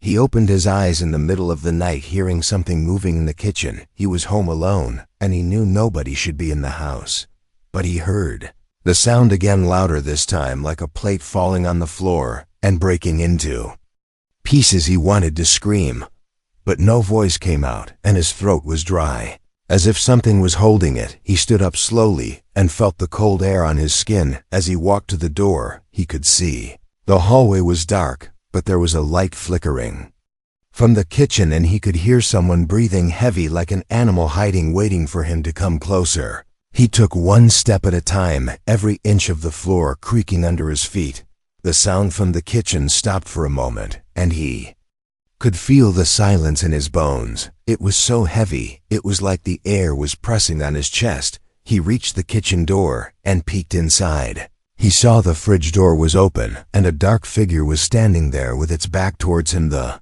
He opened his eyes in the middle of the night, hearing something moving in the kitchen. He was home alone, and he knew nobody should be in the house. But he heard the sound again, louder this time, like a plate falling on the floor and breaking into pieces. He wanted to scream, but no voice came out, and his throat was dry, as if something was holding it. He stood up slowly and felt the cold air on his skin. As he walked to the door, he could see the hallway was dark, but there was a light flickering from the kitchen, and he could hear someone breathing heavy, like an animal hiding, waiting for him to come closer. He took one step at a time, every inch of the floor creaking under his feet. The sound from the kitchen stopped for a moment, and he could feel the silence in his bones. It was so heavy, it was like the air was pressing on his chest. He reached the kitchen door and peeked inside. He saw the fridge door was open, and a dark figure was standing there with its back towards him. The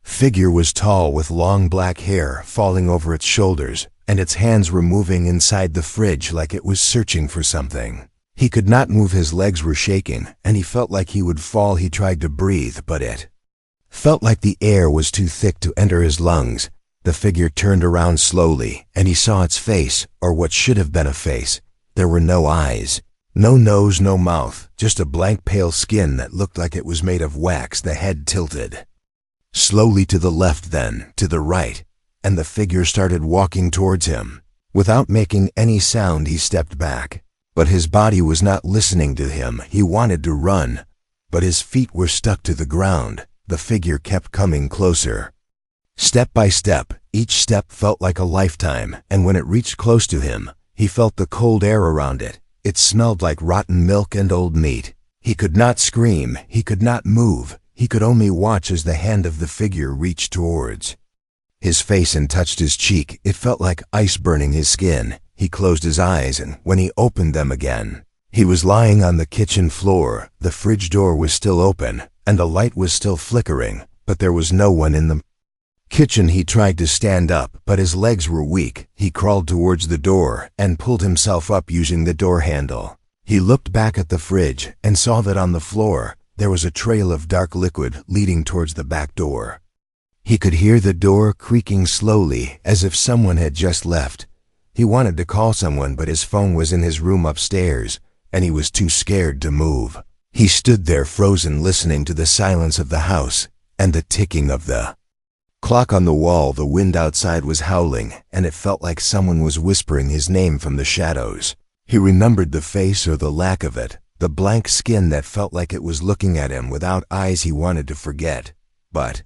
figure was tall, with long black hair falling over its shoulders, and its hands were moving inside the fridge like it was searching for something. He could not move, his legs were shaking, and he felt like he would fall. He tried to breathe, but it felt like the air was too thick to enter his lungs. The figure turned around slowly, and he saw its face, or what should have been a face. There were no eyes, no nose, no mouth, just a blank pale skin that looked like it was made of wax. The head tilted slowly to the left, then to the right, and the figure started walking towards him. Without making any sound, he stepped back, but his body was not listening to him. He wanted to run, but his feet were stuck to the ground. The figure kept coming closer, step by step. Each step felt like a lifetime, and when it reached close to him, he felt the cold air around it. It smelled like rotten milk and old meat. He could not scream, he could not move. He could only watch as the hand of the figure reached towards his face and touched his cheek. It felt like ice burning his skin. He closed his eyes, and when he opened them again, he was lying on the kitchen floor. The fridge door was still open, and the light was still flickering, but there was no one in the kitchen. He tried to stand up, but his legs were weak. He crawled towards the door and pulled himself up using the door handle. He looked back at the fridge and saw that on the floor there was a trail of dark liquid leading towards the back door. He could hear the door creaking slowly, as if someone had just left. He wanted to call someone, but his phone was in his room upstairs, and he was too scared to move. He stood there frozen, listening to the silence of the house and the ticking of the clock on the wall. The wind outside was howling, and it felt like someone was whispering his name from the shadows. He remembered the face, or the lack of it, the blank skin that felt like it was looking at him without eyes. He wanted to forget, but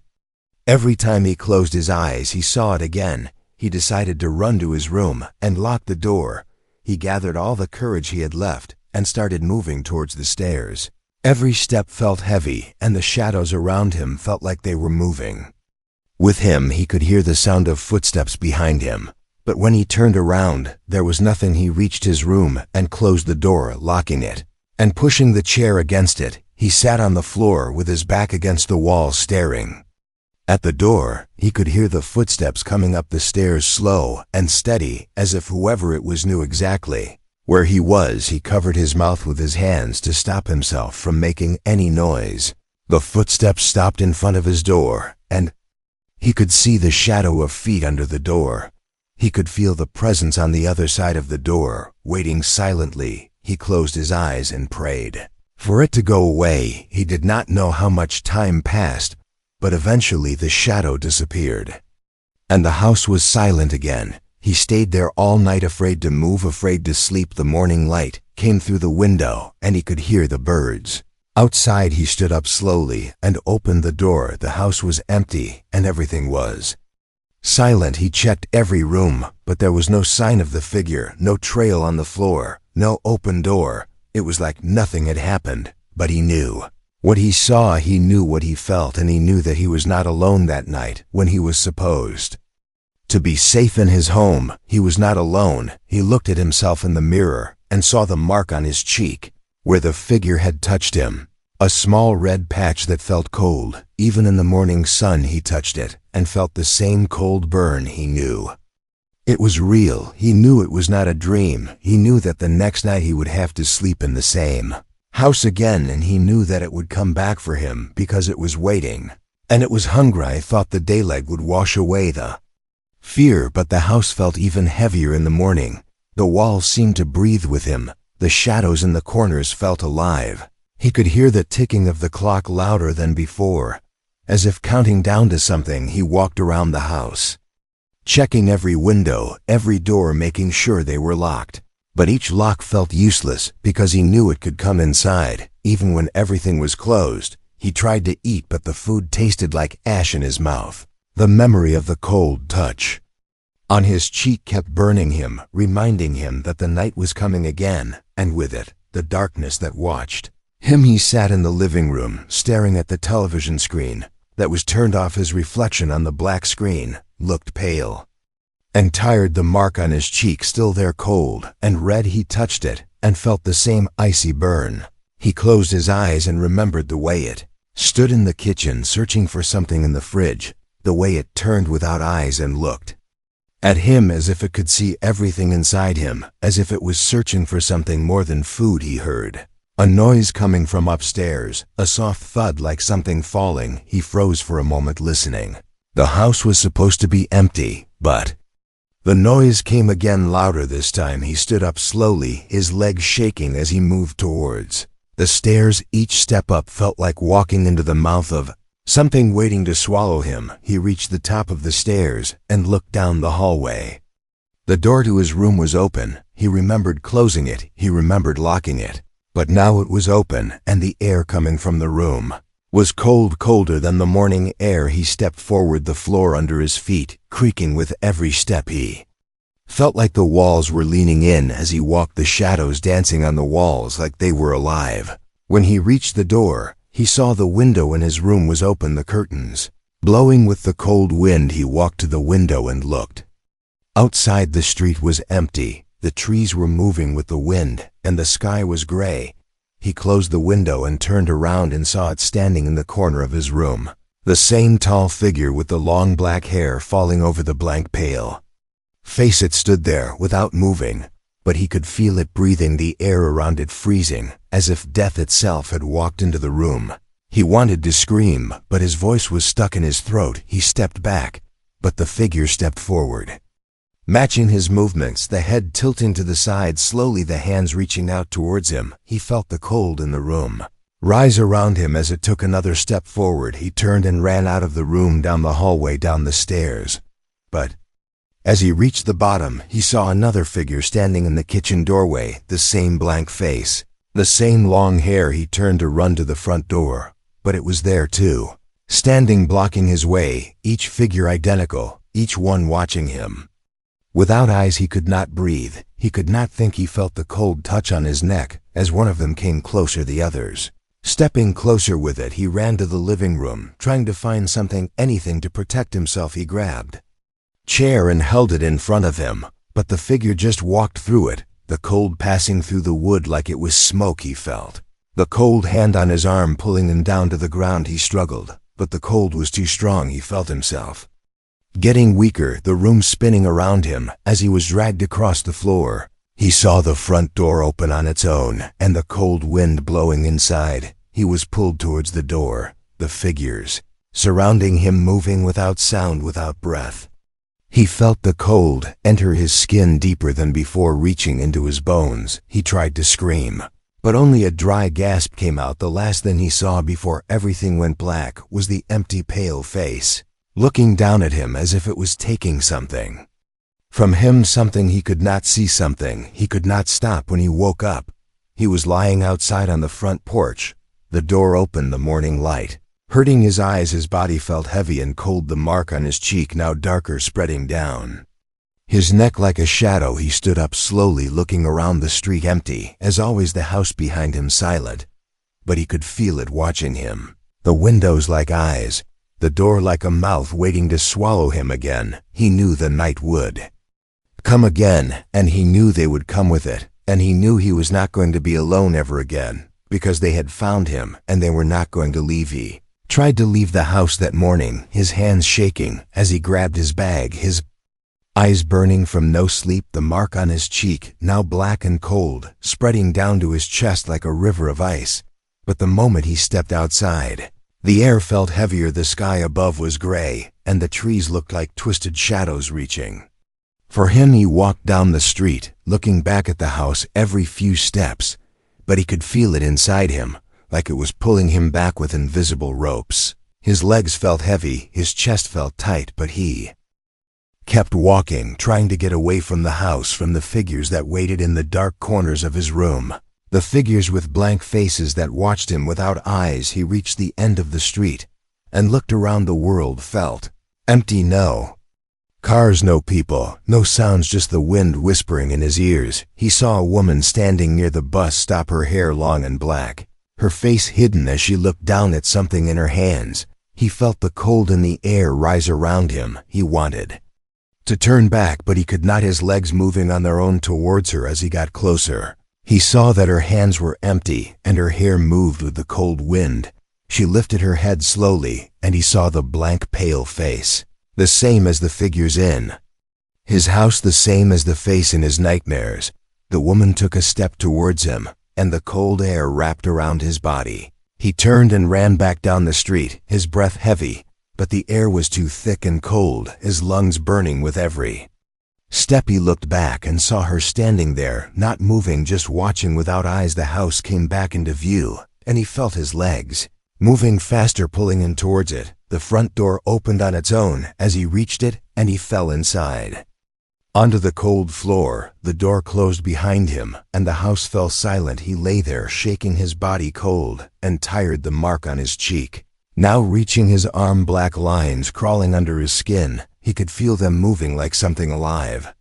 every time he closed his eyes, he saw it again. He decided to run to his room and lock the door. He gathered all the courage he had left and started moving towards the stairs. Every step felt heavy, and the shadows around him felt like they were moving with him. He could hear the sound of footsteps behind him, but when he turned around, there was nothing. He reached his room and closed the door, locking it, and pushing the chair against it. He sat on the floor with his back against the wall, staring at the door. He could hear the footsteps coming up the stairs, slow and steady, as if whoever it was knew exactly where he was. He covered his mouth with his hands to stop himself from making any noise. The footsteps stopped in front of his door, and he could see the shadow of feet under the door. He could feel the presence on the other side of the door, waiting silently. He closed his eyes and prayed for it to go away. He did not know how much time passed, but eventually the shadow disappeared, and the house was silent again. He stayed there all night, afraid to move, afraid to sleep. The morning light came through the window, and he could hear the birds outside. He stood up slowly and opened the door. The house was empty, and everything was silent. He checked every room, but there was no sign of the figure, no trail on the floor, no open door. It was like nothing had happened, but he knew what he saw. He knew what he felt, and he knew that he was not alone that night when he was supposed to be safe in his home. He was not alone. He looked at himself in the mirror and saw the mark on his cheek where the figure had touched him, a small red patch that felt cold. Even in the morning sun, he touched it and felt the same cold burn. He knew it was real. He knew it was not a dream. He knew that the next night he would have to sleep in the same house again, and he knew that it would come back for him because it was waiting. and it was hunger. I thought the daylight would wash away the fear, but the house felt even heavier in the morning. The walls seemed to breathe with him. The shadows in the corners felt alive. He could hear the ticking of the clock louder than before. As if counting down to something, he walked around the house, checking every window, every door, making sure they were locked. But each lock felt useless because he knew it could come inside. Even when everything was closed, he tried to eat, but the food tasted like ash in his mouth. The memory of the cold touch on his cheek kept burning him, reminding him that the night was coming again, and with it, the darkness that watched him. He sat in the living room, staring at the television screen that was turned off. His reflection on the black screen looked pale and tired, the mark on his cheek still there, cold and red. He touched it and felt the same icy burn. He closed his eyes and remembered the way it stood in the kitchen, searching for something in the fridge, the way it turned without eyes and looked at him as if it could see everything inside him, as if it was searching for something more than food. He heard a noise coming from upstairs, a soft thud like something falling. He froze for a moment, listening. The house was supposed to be empty, but the noise came again, louder this time. He stood up slowly, his legs shaking as he moved towards the stairs. Each step up felt like walking into the mouth of something waiting to swallow him. He reached the top of the stairs and looked down the hallway. The door to his room was open. He remembered closing it. He remembered locking it. But now it was open, and the air coming from the room was cold, colder than the morning air. He stepped forward, the floor under his feet creaking with every step. He felt like the walls were leaning in as he walked, the shadows dancing on the walls like they were alive. When he reached the door, he saw the window in his room was open, the curtains blowing with the cold wind. He walked to the window and looked. Outside, the street was empty. The trees were moving with the wind, and the sky was gray. He closed the window and turned around and saw it standing in the corner of his room. The same tall figure with the long black hair falling over the blank pale face. It stood there without moving, but he could feel it breathing, the air around it freezing, as if death itself had walked into the room. He wanted to scream, but his voice was stuck in his throat. He stepped back, but the figure stepped forward, matching his movements, the head tilting to the side slowly, the hands reaching out towards him. He felt the cold in the room rise around him as it took another step forward. He turned and ran out of the room, down the hallway, down the stairs. But as he reached the bottom, he saw another figure standing in the kitchen doorway, the same blank face, the same long hair. He turned to run to the front door, but it was there too, standing, blocking his way, each figure identical, each one watching him. Without eyes, he could not breathe. He could not think. He felt the cold touch on his neck as one of them came closer, the others stepping closer with it. He ran to the living room, trying to find something, anything to protect himself. He grabbed chair and held it in front of him, but the figure just walked through it, the cold passing through the wood like it was smoke. He felt the cold hand on his arm pulling him down to the ground. He struggled, but the cold was too strong. He felt himself getting weaker, the room spinning around him as he was dragged across the floor. He saw the front door open on its own and the cold wind blowing inside. He was pulled towards the door, the figures surrounding him moving without sound, without breath. He felt the cold enter his skin deeper than before, reaching into his bones. He tried to scream, but only a dry gasp came out. The last thing he saw before everything went black was the empty, pale face, looking down at him as if it was taking something from him, something he could not see, something he could not stop. When he woke up, he was lying outside on the front porch, the door open, the morning light hurting his eyes. His body felt heavy and cold, the mark on his cheek now darker, spreading down his neck like a shadow. He stood up slowly, looking around, the street empty as always, the house behind him silent, but he could feel it watching him, the windows like eyes, the door like a mouth waiting to swallow him again. He knew the night would come again, and he knew they would come with it, and he knew he was not going to be alone ever again, because they had found him and they were not going to leave. He tried to leave the house that morning, his hands shaking as he grabbed his bag, his eyes burning from no sleep, the mark on his cheek now black and cold, spreading down to his chest like a river of ice. But the moment he stepped outside, The air felt heavier, the sky above was gray, and the trees looked like twisted shadows reaching. For him, he walked down the street, looking back at the house every few steps, but he could feel it inside him, like it was pulling him back with invisible ropes. His legs felt heavy, his chest felt tight, but he kept walking, trying to get away from the house, from the figures that waited in the dark corners of his room. The figures with blank faces that watched him without eyes. He reached the end of the street and looked around. The world felt empty. No cars, no people, no sounds, just the wind whispering in his ears. He saw a woman standing near the bus stop, her hair long and black, her face hidden as she looked down at something in her hands. He felt the cold in the air rise around him. He wanted to turn back, but he could not, his legs moving on their own towards her. As he got closer, he saw that her hands were empty and her hair moved with the cold wind. She lifted her head slowly, and he saw the blank, pale face, the same as the figures in his house, the same as the face in his nightmares. The woman took a step towards him, and the cold air wrapped around his body. He turned and ran back down the street, his breath heavy, but the air was too thick and cold, his lungs burning with every step. He looked back and saw her standing there, not moving, just watching without eyes. The house came back into view, and he felt his legs moving faster, pulling him towards it. The front door opened on its own as he reached it, and he fell inside onto the cold floor. The door closed behind him, and the house fell silent. He lay there, shaking, his body cold and tired, the mark on his cheek now reaching his arm, black lines crawling under his skin. He could feel them moving like something alive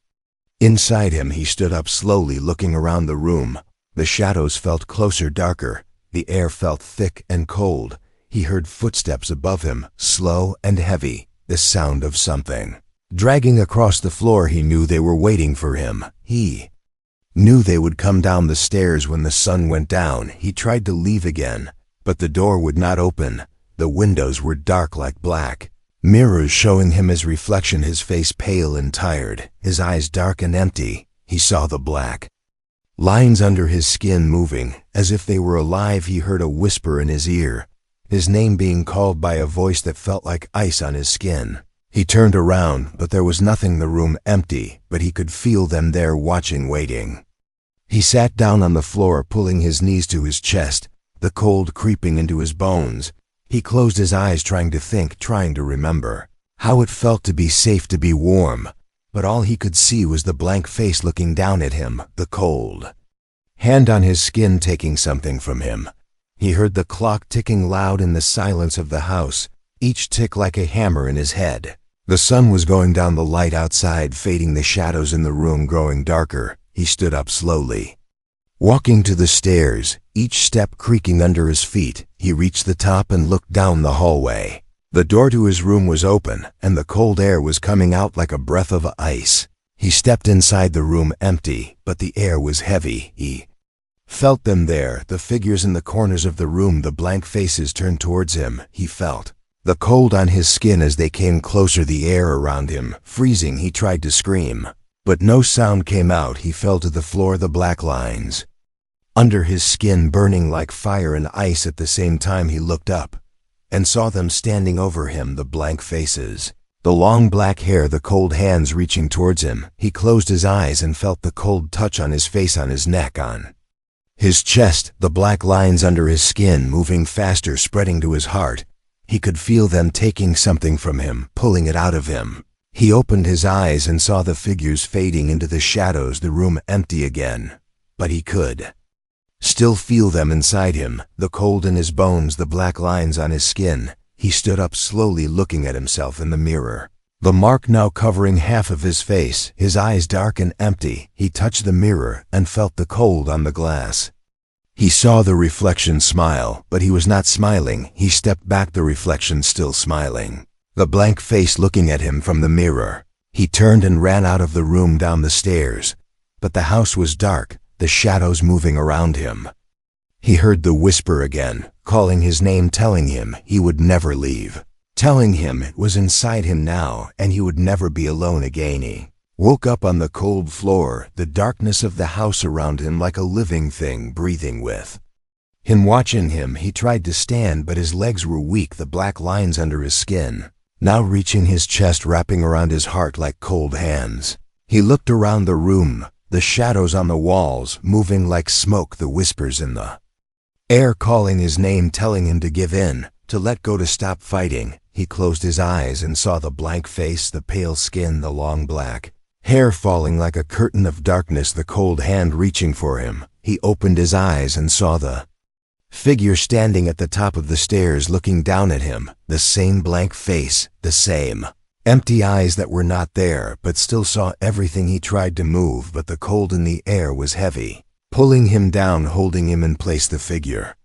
inside him. He stood up slowly, looking around the room. The shadows felt closer, darker. The air felt thick and cold. He heard footsteps above him, slow and heavy, the sound of something dragging across the floor. He knew they were waiting for him. He knew they would come down the stairs when the sun went down. He tried to leave again, but the door would not open. The windows were dark, like black mirrors showing him his reflection, his face pale and tired, his eyes dark and empty. He saw the black lines under his skin moving, as if they were alive. He heard a whisper in his ear, his name being called by a voice that felt like ice on his skin. He turned around, but there was nothing, the room empty, but he could feel them there, watching, waiting. He sat down on the floor, pulling his knees to his chest, the cold creeping into his bones. He closed his eyes, trying to think, trying to remember how it felt to be safe, to be warm. But all he could see was the blank face looking down at him, the cold hand on his skin taking something from him. He heard the clock ticking loud in the silence of the house, each tick like a hammer in his head. The sun was going down, the light outside fading, the shadows in the room growing darker. He stood up slowly, walking to the stairs, each step creaking under his feet. He reached the top and looked down the hallway. The door to his room was open, and the cold air was coming out like a breath of ice. He stepped inside, the room empty, but the air was heavy. He felt them there, the figures in the corners of the room, the blank faces turned towards him. He felt the cold on his skin as they came closer, the air around him freezing. He tried to scream, but no sound came out. He fell to the floor, the black lines under his skin burning like fire and ice. At the same time, he looked up and saw them standing over him, the blank faces, the long black hair, the cold hands reaching towards him. He closed his eyes and felt the cold touch on his face, on his neck, on his chest, the black lines under his skin moving faster, spreading to his heart. He could feel them taking something from him, pulling it out of him. He opened his eyes and saw the figures fading into the shadows, the room empty again. But he could still feel them inside him, the cold in his bones, the black lines on his skin. He stood up slowly, looking at himself in the mirror, the mark now covering half of his face, his eyes dark and empty. He touched the mirror and felt the cold on the glass. He saw the reflection smile, but he was not smiling. He stepped back, the reflection still smiling, the blank face looking at him from the mirror. He turned and ran out of the room, down the stairs, but the house was dark, the shadows moving around him. He heard the whisper again, calling his name, telling him he would never leave, telling him it was inside him now and he would never be alone again. He woke up on the cold floor, the darkness of the house around him like a living thing breathing with Him watching him, he tried to stand, but his legs were weak, the black lines under his skin now reaching his chest, wrapping around his heart like cold hands. He looked around the room, the shadows on the walls moving like smoke, the whispers in the air calling his name, telling him to give in, to let go, to stop fighting. He closed his eyes and saw the blank face, the pale skin, the long black hair falling like a curtain of darkness, the cold hand reaching for him. He opened his eyes and saw the figure standing at the top of the stairs looking down at him, the same blank face, the same empty eyes that were not there but still saw everything. He tried to move, but the cold in the air was heavy, pulling him down, holding him in place. The figure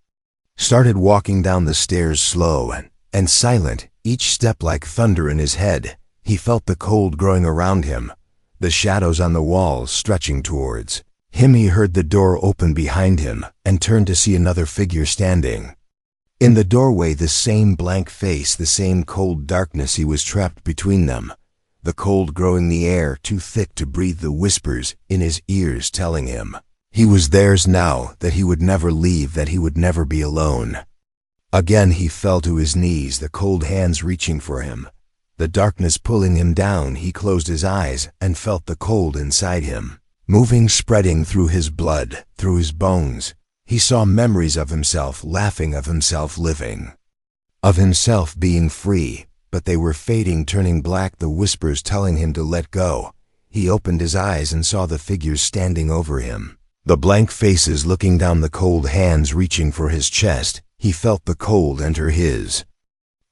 started walking down the stairs, slow and silent, each step like thunder in his head. He felt the cold growing around him, the shadows on the walls stretching towards him. He heard the door open behind him and turned to see another figure standing in the doorway, the same blank face, the same cold darkness. He was trapped between them, the cold growing, the air too thick to breathe, the whispers in his ears telling him he was theirs now, that he would never leave, that he would never be alone. Again he fell to his knees, the cold hands reaching for him, the darkness pulling him down. He closed his eyes and felt the cold inside him, moving, spreading through his blood, through his bones. He saw memories of himself laughing, of himself living, of himself being free, but they were fading, turning black, the whispers telling him to let go. He opened his eyes and saw the figures standing over him, the blank faces looking down, the cold hands reaching for his chest. He felt the cold enter his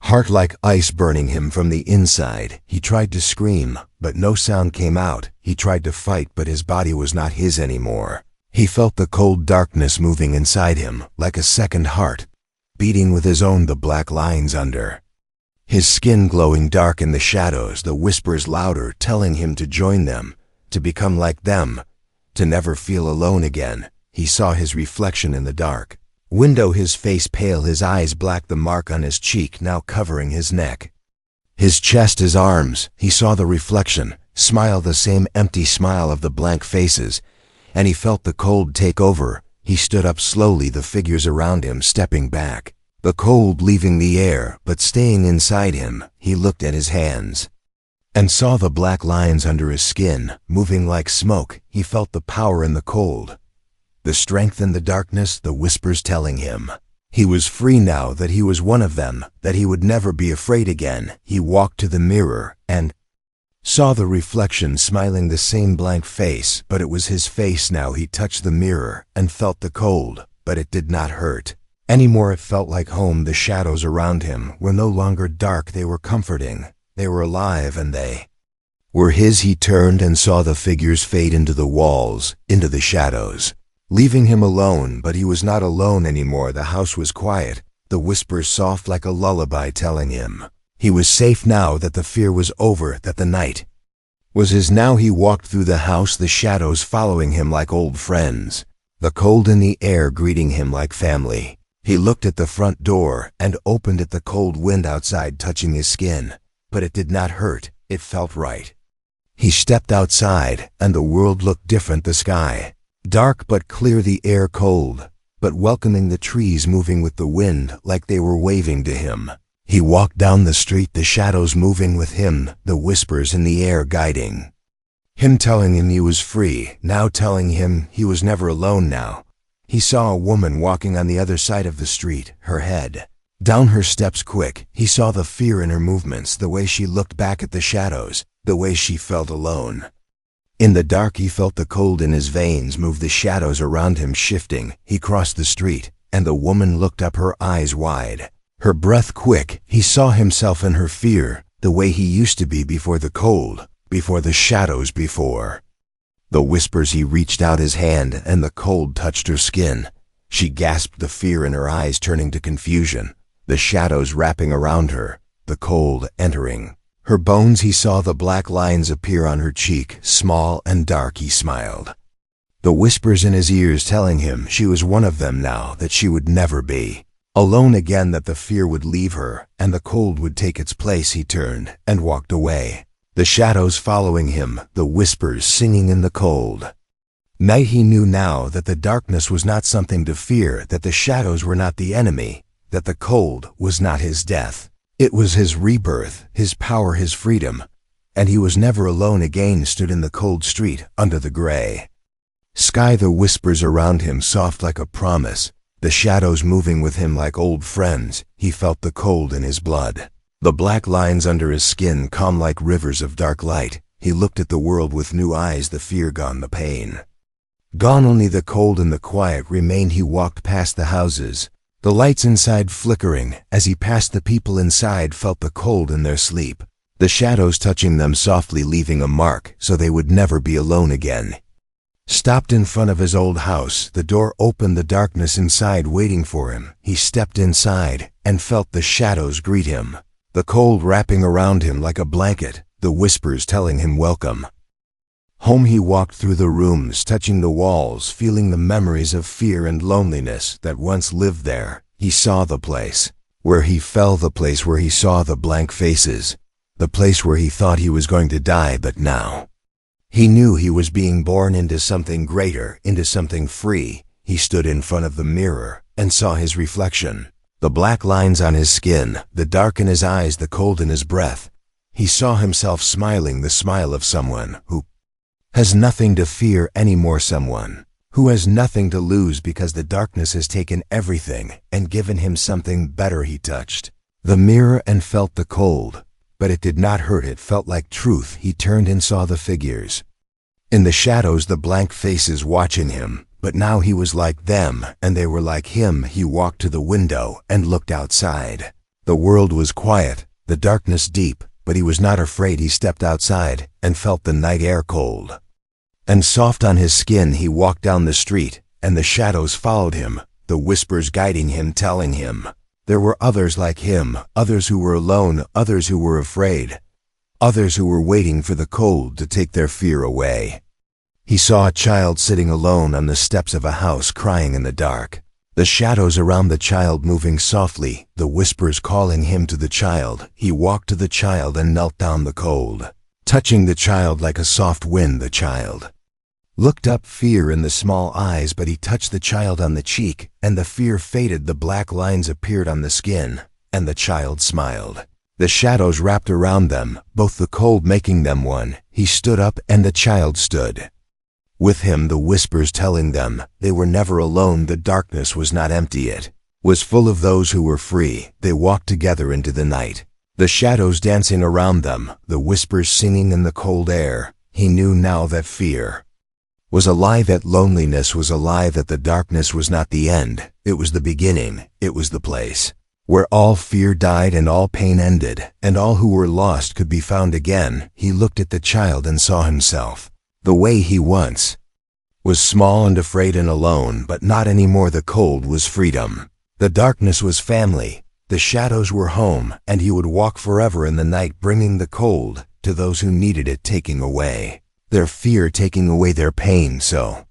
heart like ice, burning him from the inside. He tried to scream, but no sound came out. He tried to fight, but his body was not his anymore. He felt the cold darkness moving inside him, like a second heart, beating with his own, the black lines under his skin glowing dark in the shadows, the whispers louder, telling him to join them, to become like them, to never feel alone again. He saw his reflection in the dark window, his face pale, his eyes black, the mark on his cheek now covering his neck, his chest, his arms. He saw the reflection, smile, the same empty smile of the blank faces, and he felt the cold take over. He stood up slowly, the figures around him stepping back, the cold leaving the air but staying inside him. He looked at his hands and saw the black lines under his skin, moving like smoke. He felt the power in the cold, the strength in the darkness, the whispers telling him he was free now, that he was one of them, that he would never be afraid again. He walked to the mirror and saw the reflection smiling, the same blank face, but it was his face now. He touched the mirror and felt the cold, but it did not hurt anymore. It felt like home. The shadows around him were no longer dark, they were comforting, they were alive, and they were his. He turned and saw the figures fade into the walls, into the shadows, leaving him alone. But he was not alone anymore. The house was quiet, the whispers soft like a lullaby telling him he was safe now, that the fear was over, that the night was his now. He walked through the house, the shadows following him like old friends, the cold in the air greeting him like family. He looked at the front door and opened it, the cold wind outside touching his skin, but it did not hurt. It felt right. He stepped outside and the world looked different, the sky dark but clear, the air cold but welcoming, the trees moving with the wind like they were waving to him. He walked down the street, the shadows moving with him, the whispers in the air guiding him, telling him he was free now, telling him he was never alone now. He saw a woman walking on the other side of the street, her head down, her steps quick. He saw the fear in her movements, the way she looked back at the shadows, the way she felt alone. In the dark he felt the cold in his veins move, the shadows around him shifting. He crossed the street and the woman looked up, her eyes wide, her breath quick. He saw himself in her fear, the way he used to be before the cold, before the shadows, before the whispers. He reached out his hand and the cold touched her skin. She gasped, the fear in her eyes turning to confusion, the shadows wrapping around her, the cold entering her bones. He saw the black lines appear on her cheek, small and dark. He smiled, the whispers in his ears telling him she was one of them now, that she would never be alone again, that the fear would leave her and the cold would take its place. He turned and walked away, the shadows following him, the whispers singing in the cold. Night he knew now that the darkness was not something to fear, that the shadows were not the enemy, that the cold was not his death. It was his rebirth, his power, his freedom, and he was never alone again. Stood in the cold street under the gray sky, the whispers around him soft like a promise, the shadows moving with him like old friends. He felt the cold in his blood, the black lines under his skin calm like rivers of dark light. He looked at the world with new eyes, the fear gone, the pain gone, only the cold and the quiet remained. He walked past the houses, the lights inside flickering. As he passed, the people inside felt the cold in their sleep, the shadows touching them softly, leaving a mark so they would never be alone again. Stopped in front of his old house, the door opened, the darkness inside waiting for him. He stepped inside and felt the shadows greet him, the cold wrapping around him like a blanket, the whispers telling him welcome home. He walked through the rooms, touching the walls, feeling the memories of fear and loneliness that once lived there. He saw the place where he fell, the place where he saw the blank faces, the place where he thought he was going to die. But now he knew he was being born into something greater, into something free. He stood in front of the mirror and saw his reflection, the black lines on his skin, the dark in his eyes, the cold in his breath. He saw himself smiling, the smile of someone who has nothing to fear anymore, someone who has nothing to lose because the darkness has taken everything and given him something better. He touched the mirror and felt the cold, but it did not hurt. It felt like truth. He turned and saw the figures in the shadows, the blank faces watching him, but now he was like them and they were like him. He walked to the window and looked outside. The world was quiet, the darkness deep, but he was not afraid. He stepped outside and felt the night air cold and soft on his skin. He walked down the street and the shadows followed him, the whispers guiding him, telling him there were others like him, others who were alone, others who were afraid, others who were waiting for the cold to take their fear away. He saw a child sitting alone on the steps of a house, crying in the dark, the shadows around the child moving softly, the whispers calling him to the child. He walked to the child and knelt down, the cold touching the child like a soft wind. The child looked up, fear in the small eyes, but he touched the child on the cheek and the fear faded. The black lines appeared on the skin and the child smiled. The shadows wrapped around them, both the cold making them one. He stood up and the child stood with him, the whispers telling them they were never alone. The darkness was not empty, it was full of those who were free. They walked together into the night, the shadows dancing around them, the whispers singing in the cold air. He knew now that fear was a lie, that loneliness was a lie, that the darkness was not the end, it was the beginning. It was the place where all fear died and all pain ended, and all who were lost could be found again. He looked at the child and saw himself the way he once was, small and afraid and alone, but not anymore. The cold was freedom, the darkness was family, the shadows were home, and he would walk forever in the night, bringing the cold to those who needed it, taking away their fear, taking away their pain, so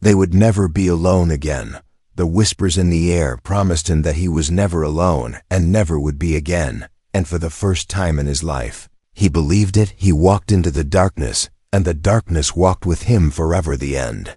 they would never be alone again. The whispers in the air promised him that he was never alone and never would be again, and for the first time in his life, he believed it. He walked into the darkness, and the darkness walked with him forever. The end.